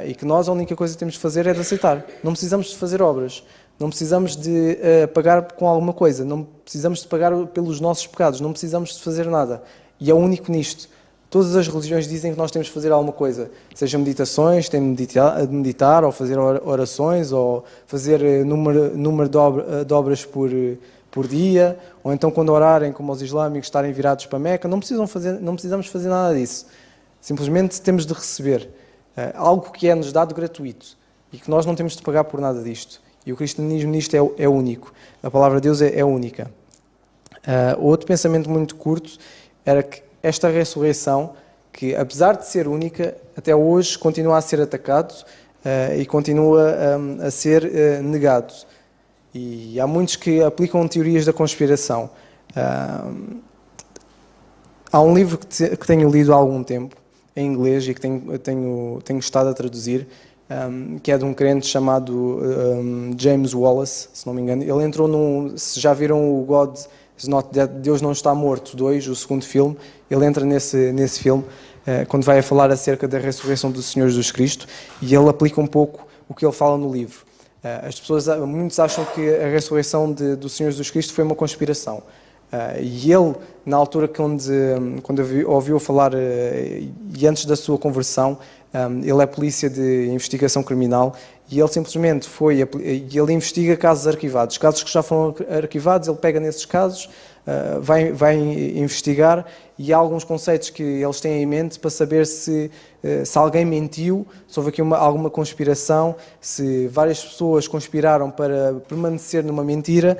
e que nós a única coisa que temos de fazer é de aceitar. Não precisamos de fazer obras, não precisamos de pagar com alguma coisa, não precisamos de pagar pelos nossos pecados, não precisamos de fazer nada. E é único nisto. Todas as religiões dizem que nós temos de fazer alguma coisa, seja meditações, tem de meditar, ou fazer orações, ou fazer número de obras por dia, ou então quando orarem, como os islâmicos, estarem virados para Meca. Não precisamos fazer nada disso. Simplesmente temos de receber algo que é-nos dado gratuito e que nós não temos de pagar por nada disto. E o cristianismo nisto é único. A palavra de Deus é única. Outro pensamento muito curto era que esta ressurreição, que apesar de ser única, até hoje continua a ser atacado e continua a ser negado. E há muitos que aplicam teorias da conspiração. Há um livro que tenho lido há algum tempo, em inglês, e que tenho estado a traduzir, que é de um crente chamado James Wallace, se não me engano. Ele entrou se já viram o God is Not Dead, Deus Não Está Morto 2, o segundo filme, ele entra nesse filme, quando vai a falar acerca da ressurreição do Senhor Jesus Cristo, e ele aplica um pouco o que ele fala no livro. Muitos acham que a ressurreição do Senhor Jesus Cristo foi uma conspiração. E ele, na altura quando ouviu falar, e antes da sua conversão, ele é polícia de investigação criminal, e ele simplesmente ele investiga casos arquivados. Casos que já foram arquivados, ele pega nesses casos, vai investigar, e há alguns conceitos que eles têm em mente para saber se alguém mentiu, se houve aqui alguma conspiração, se várias pessoas conspiraram para permanecer numa mentira,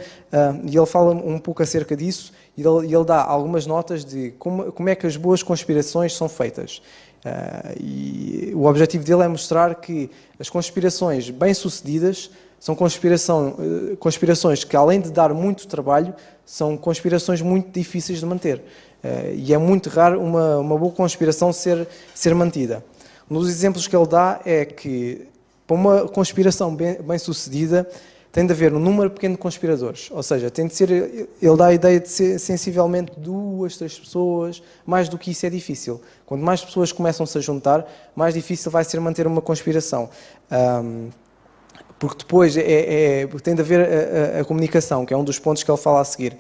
e ele fala um pouco acerca disso, e ele dá algumas notas de como é que as boas conspirações são feitas. E o objetivo dele é mostrar que as conspirações bem-sucedidas são conspirações que, além de dar muito trabalho, são conspirações muito difíceis de manter. E é muito raro uma boa conspiração ser mantida. Um dos exemplos que ele dá é que, para uma conspiração bem-sucedida, tem de haver um número pequeno de conspiradores. Ou seja, tem de ser, ele dá a ideia de ser sensivelmente 2, 3 pessoas. Mais do que isso é difícil. Quanto mais pessoas começam-se a juntar, mais difícil vai ser manter uma conspiração. Porque depois tem de haver a comunicação, que é um dos pontos que ele fala a seguir.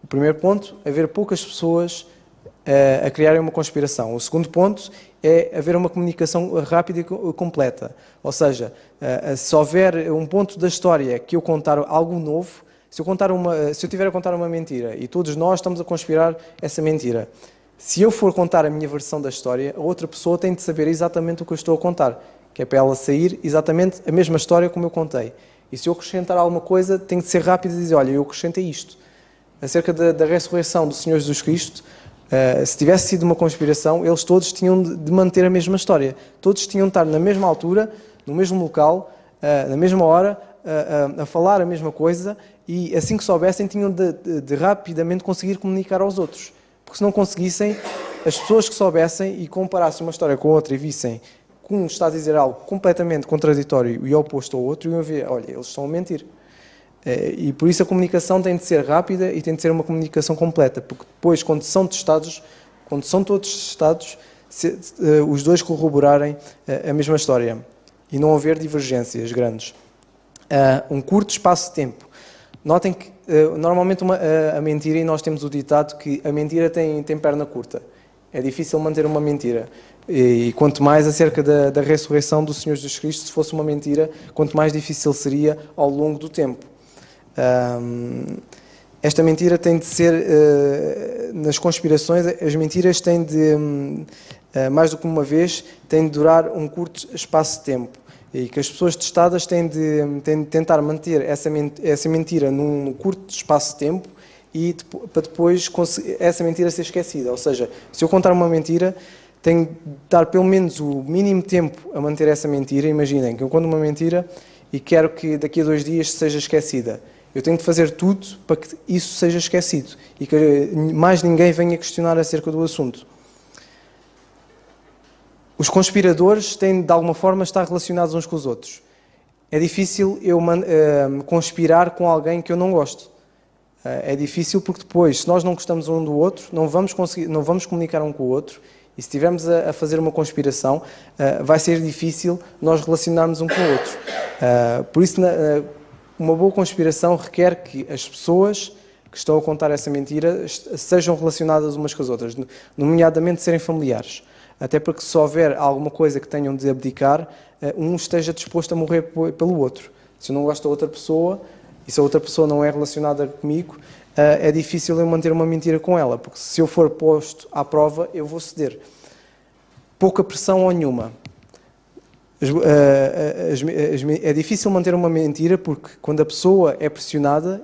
O primeiro ponto, haver poucas pessoas a criarem uma conspiração. O segundo ponto é haver uma comunicação rápida e completa. Ou seja, se houver um ponto da história que eu contar algo novo, se eu tiver a contar uma mentira e todos nós estamos a conspirar essa mentira, se eu for contar a minha versão da história, a outra pessoa tem de saber exatamente o que eu estou a contar, que é para ela sair exatamente a mesma história como eu contei. E se eu acrescentar alguma coisa, tem de ser rápido e dizer, olha, eu acrescentei isto. Acerca da ressurreição do Senhor Jesus Cristo, se tivesse sido uma conspiração, eles todos tinham de manter a mesma história. Todos tinham de estar na mesma altura, no mesmo local, na mesma hora, a falar a mesma coisa, e assim que soubessem, tinham de rapidamente conseguir comunicar aos outros. Porque se não conseguissem, as pessoas que soubessem e comparassem uma história com outra e vissem que um está a dizer algo completamente contraditório e oposto ao outro, iam ver, olha, eles estão a mentir. E por isso a comunicação tem de ser rápida e tem de ser uma comunicação completa, porque depois, quando são todos testados, os dois corroborarem a mesma história e não haver divergências grandes. Um curto espaço de tempo. Notem que normalmente a mentira, e nós temos o ditado que a mentira tem perna curta. É difícil manter uma mentira. E quanto mais acerca da ressurreição do Senhor Jesus Cristo, se fosse uma mentira, quanto mais difícil seria ao longo do tempo. Esta mentira tem de ser, nas conspirações, as mentiras têm de, mais do que uma vez, têm de durar um curto espaço de tempo. E que as pessoas testadas têm de tentar manter essa mentira num curto espaço de tempo e para depois essa mentira ser esquecida. Ou seja, se eu contar uma mentira, tenho de dar pelo menos o mínimo tempo a manter essa mentira. Imaginem que eu conto uma mentira e quero que daqui a 2 dias seja esquecida. Eu tenho de fazer tudo para que isso seja esquecido e que mais ninguém venha questionar acerca do assunto. Os conspiradores têm, de alguma forma, estar relacionados uns com os outros. É difícil eu conspirar com alguém que eu não gosto. É difícil porque depois, se nós não gostamos um do outro, não vamos comunicar um com o outro. E se estivermos a fazer uma conspiração, vai ser difícil nós relacionarmos um com o outro. Por isso, uma boa conspiração requer que as pessoas que estão a contar essa mentira sejam relacionadas umas com as outras, nomeadamente serem familiares. Até porque se houver alguma coisa que tenham de abdicar, um esteja disposto a morrer pelo outro. Se eu não gosto da outra pessoa, e se a outra pessoa não é relacionada comigo, é difícil eu manter uma mentira com ela, porque se eu for posto à prova, eu vou ceder. Pouca pressão ou nenhuma. É difícil manter uma mentira, porque quando a pessoa é pressionada,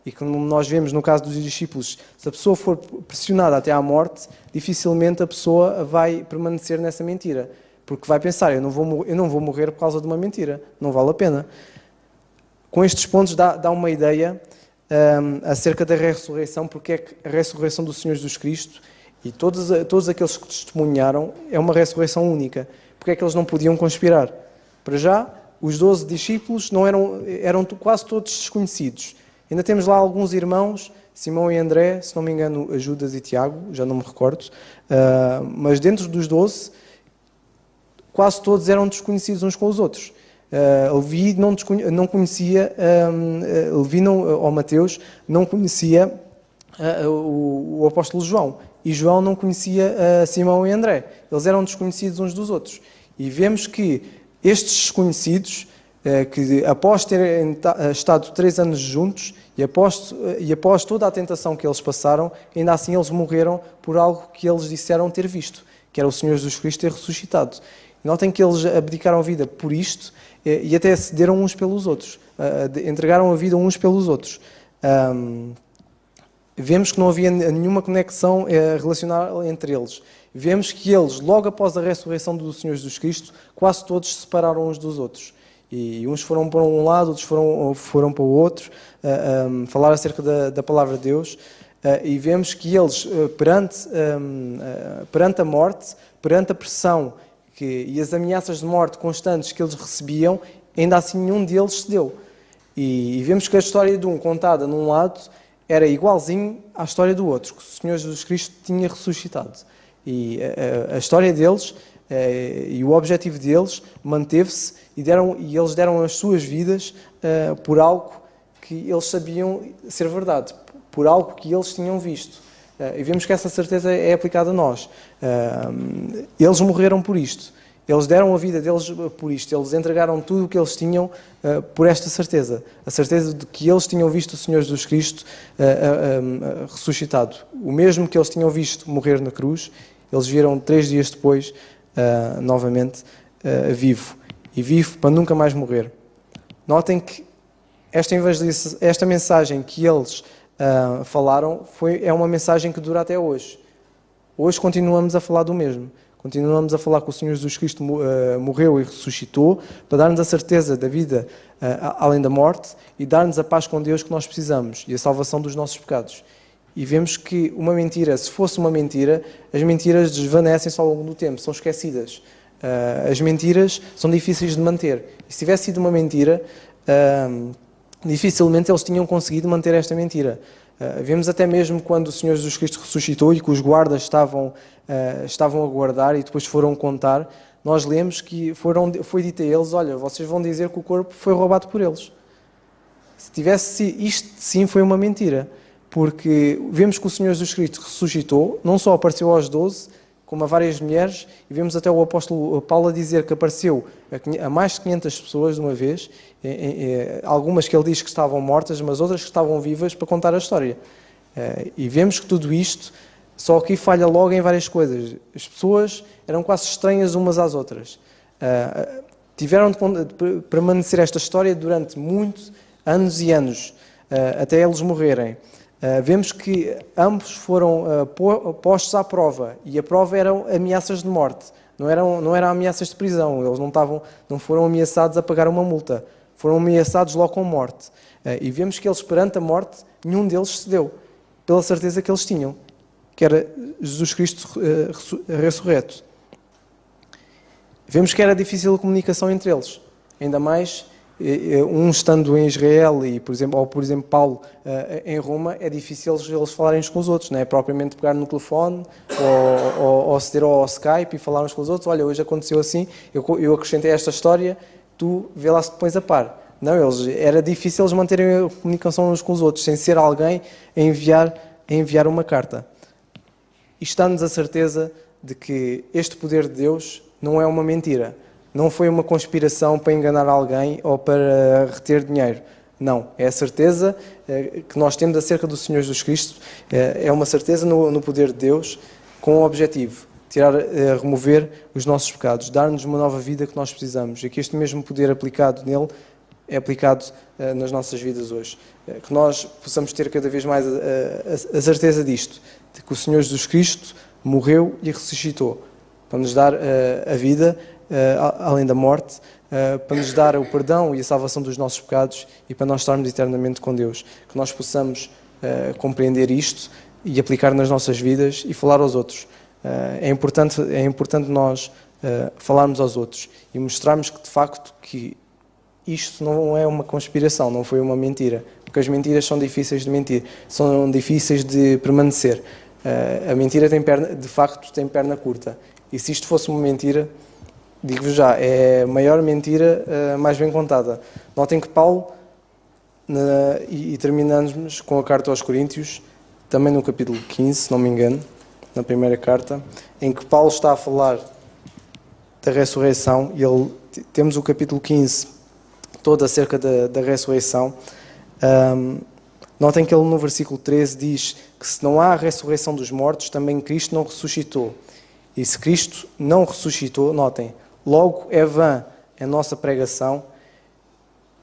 e como nós vemos no caso dos discípulos, se a pessoa for pressionada até à morte, dificilmente a pessoa vai permanecer nessa mentira. Porque vai pensar, eu não vou morrer por causa de uma mentira, não vale a pena. Com estes pontos dá uma ideia acerca da ressurreição, porque é que a ressurreição do Senhor Jesus Cristo e todos aqueles que testemunharam é uma ressurreição única. Porque é que eles não podiam conspirar? Para já, os 12 discípulos eram quase todos desconhecidos. Ainda temos lá alguns irmãos, Simão e André, se não me engano, Judas e Tiago, já não me recordo, mas dentro dos 12, quase todos eram desconhecidos uns com os outros. Levi não conhecia, ou Mateus, não conhecia o apóstolo João, e João não conhecia Simão e André. Eles eram desconhecidos uns dos outros. E vemos que estes desconhecidos, que após terem estado 3 anos juntos e após toda a tentação que eles passaram, ainda assim eles morreram por algo que eles disseram ter visto, que era o Senhor Jesus Cristo ter ressuscitado. E notem que eles abdicaram a vida por isto e até cederam uns pelos outros, entregaram a vida uns pelos outros. Vemos que não havia nenhuma conexão relacional entre eles. Vemos que eles, logo após a ressurreição do Senhor Jesus Cristo, quase todos se separaram uns dos outros. E uns foram para um lado, outros foram para o outro, falar acerca da palavra de Deus. E vemos que eles, perante a morte, perante a pressão e as ameaças de morte constantes que eles recebiam, ainda assim nenhum deles cedeu. E vemos que a história de um contada num lado era igualzinho à história do outro, que o Senhor Jesus Cristo tinha ressuscitado. E a história deles e o objetivo deles manteve-se e eles deram as suas vidas por algo que eles sabiam ser verdade, por algo que eles tinham visto. E vemos que essa certeza é aplicada a nós. Eles morreram por isto. Eles deram a vida deles por isto. Eles entregaram tudo o que eles tinham por esta certeza. A certeza de que eles tinham visto o Senhor Jesus Cristo ressuscitado. O mesmo que eles tinham visto morrer na cruz, eles viram 3 dias depois, novamente, vivo. E vivo para nunca mais morrer. Notem que esta mensagem que eles falaram é uma mensagem que dura até hoje. Hoje continuamos a falar do mesmo. Continuamos a falar que o Senhor Jesus Cristo morreu e ressuscitou para dar-nos a certeza da vida além da morte e dar-nos a paz com Deus que nós precisamos e a salvação dos nossos pecados. E vemos que uma mentira, se fosse uma mentira, as mentiras desvanecem-se ao longo do tempo, são esquecidas. As mentiras são difíceis de manter. E se tivesse sido uma mentira, dificilmente eles tinham conseguido manter esta mentira. Vemos até mesmo quando o Senhor Jesus Cristo ressuscitou e que os guardas estavam a guardar e depois foram contar, nós lemos que foi dito a eles, olha, vocês vão dizer que o corpo foi roubado por eles. Se tivesse isto, sim, foi uma mentira. Porque vemos que o Senhor Jesus Cristo ressuscitou, não só apareceu aos 12, como a várias mulheres, e vemos até o apóstolo Paulo a dizer que apareceu a mais de 500 pessoas de uma vez, algumas que ele diz que estavam mortas, mas outras que estavam vivas para contar a história. E vemos que tudo isto, só aqui falha logo em várias coisas. As pessoas eram quase estranhas umas às outras. Tiveram de permanecer esta história durante muitos anos e anos, até eles morrerem. Vemos que ambos foram postos à prova, e a prova eram ameaças de morte, não eram ameaças de prisão. Eles não foram ameaçados a pagar uma multa, foram ameaçados logo com morte. E vemos que eles, perante a morte, nenhum deles cedeu, pela certeza que eles tinham, que era Jesus Cristo ressurreto. Vemos que era difícil a comunicação entre eles, ainda mais um estando em Israel e, por exemplo Paulo em Roma, é difícil eles falarem uns com os outros, não é propriamente pegar no telefone ou aceder ao Skype e falar uns com os outros. Olha, hoje aconteceu assim, eu acrescentei esta história, tu vê lá se te pões a par. Não, era difícil eles manterem a comunicação uns com os outros, sem ser alguém a enviar uma carta. E está-nos a certeza de que este poder de Deus não é uma mentira. Não foi uma conspiração para enganar alguém ou para reter dinheiro. Não, é a certeza que nós temos acerca do Senhor Jesus Cristo, é uma certeza no poder de Deus, com o objetivo de remover os nossos pecados, dar-nos uma nova vida que nós precisamos, e que este mesmo poder aplicado nele é aplicado nas nossas vidas hoje. Que nós possamos ter cada vez mais a certeza disto, de que o Senhor Jesus Cristo morreu e ressuscitou, para nos dar a vida além da morte, para nos dar o perdão e a salvação dos nossos pecados e para nós estarmos eternamente com Deus. Que nós possamos compreender isto e aplicar nas nossas vidas e falar aos outros. É importante nós falarmos aos outros e mostrarmos que, de facto, que isto não é uma conspiração, não foi uma mentira, porque as mentiras são difíceis de mentir, são difíceis de permanecer. A mentira de facto tem perna curta, e se isto fosse uma mentira, digo-vos já, é a maior mentira mais bem contada. Notem que Paulo, e terminamos com a carta aos Coríntios, também no capítulo 15, se não me engano, na primeira carta, em que Paulo está a falar da ressurreição, e temos o capítulo 15 todo acerca da ressurreição. Notem que ele no versículo 13 diz que se não há a ressurreição dos mortos, também Cristo não ressuscitou. E se Cristo não ressuscitou, notem, logo é vã a nossa pregação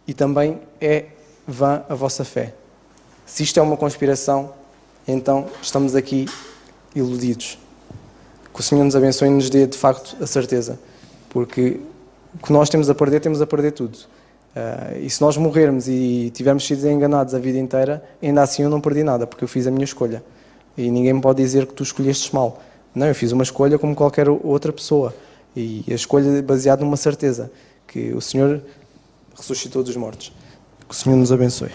e também é vã a vossa fé. Se isto é uma conspiração, então estamos aqui iludidos. Que o Senhor nos abençoe e nos dê de facto a certeza, porque o que nós temos a perder tudo. E se nós morrermos e tivermos sido enganados a vida inteira, ainda assim eu não perdi nada, porque eu fiz a minha escolha. E ninguém me pode dizer que tu escolheste mal. Não, eu fiz uma escolha como qualquer outra pessoa. E a escolha é baseada numa certeza, que o Senhor ressuscitou dos mortos. Que o Senhor nos abençoe.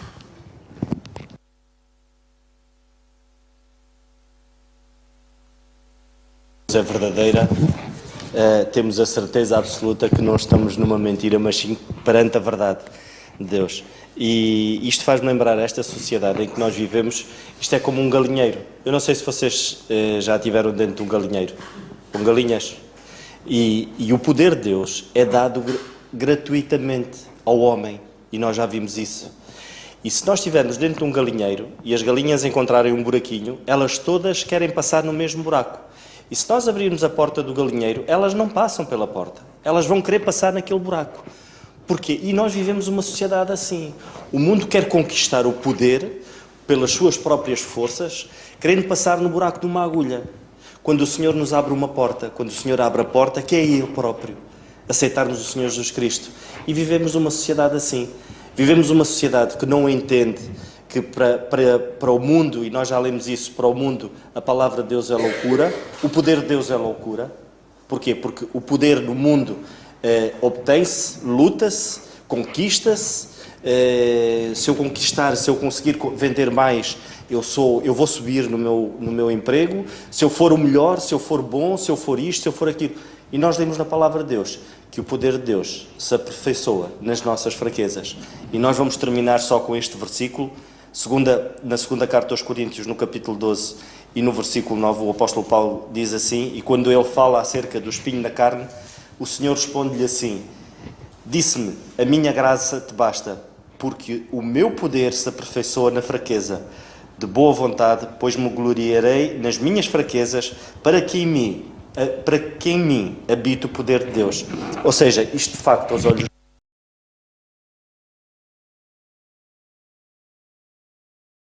É verdadeira, temos a certeza absoluta que não estamos numa mentira, mas sim perante a verdade de Deus. E isto faz-me lembrar esta sociedade em que nós vivemos. Isto é como um galinheiro. Eu não sei se vocês já estiveram dentro de um galinheiro, com galinhas. E o poder de Deus é dado gratuitamente ao homem, e nós já vimos isso. E se nós estivermos dentro de um galinheiro e as galinhas encontrarem um buraquinho, elas todas querem passar no mesmo buraco. E se nós abrirmos a porta do galinheiro, elas não passam pela porta, elas vão querer passar naquele buraco. Porquê? E nós vivemos uma sociedade assim. O mundo quer conquistar o poder pelas suas próprias forças, querendo passar no buraco de uma agulha. Quando o Senhor nos abre uma porta, quando o Senhor abre a porta, que é Ele próprio, aceitarmos o Senhor Jesus Cristo. E vivemos uma sociedade assim. Vivemos uma sociedade que não entende que para o mundo, e nós já lemos isso, para o mundo a palavra de Deus é loucura, o poder de Deus é loucura. Porquê? Porque o poder no mundo obtém-se, luta-se, conquista-se. Se eu conquistar, se eu conseguir vender mais, eu vou subir no meu emprego, se eu for o melhor, se eu for bom, se eu for isto, se eu for aquilo. E nós lemos na palavra de Deus que o poder de Deus se aperfeiçoa nas nossas fraquezas. E nós vamos terminar só com este versículo, na segunda carta aos Coríntios, no capítulo 12 e no versículo 9, o apóstolo Paulo diz assim, e quando ele fala acerca do espinho na carne, o Senhor responde-lhe assim: disse-me, a minha graça te basta, porque o meu poder se aperfeiçoa na fraqueza. De boa vontade, pois me gloriarei nas minhas fraquezas, para que em mim habite o poder de Deus. Ou seja, isto de facto, aos olhos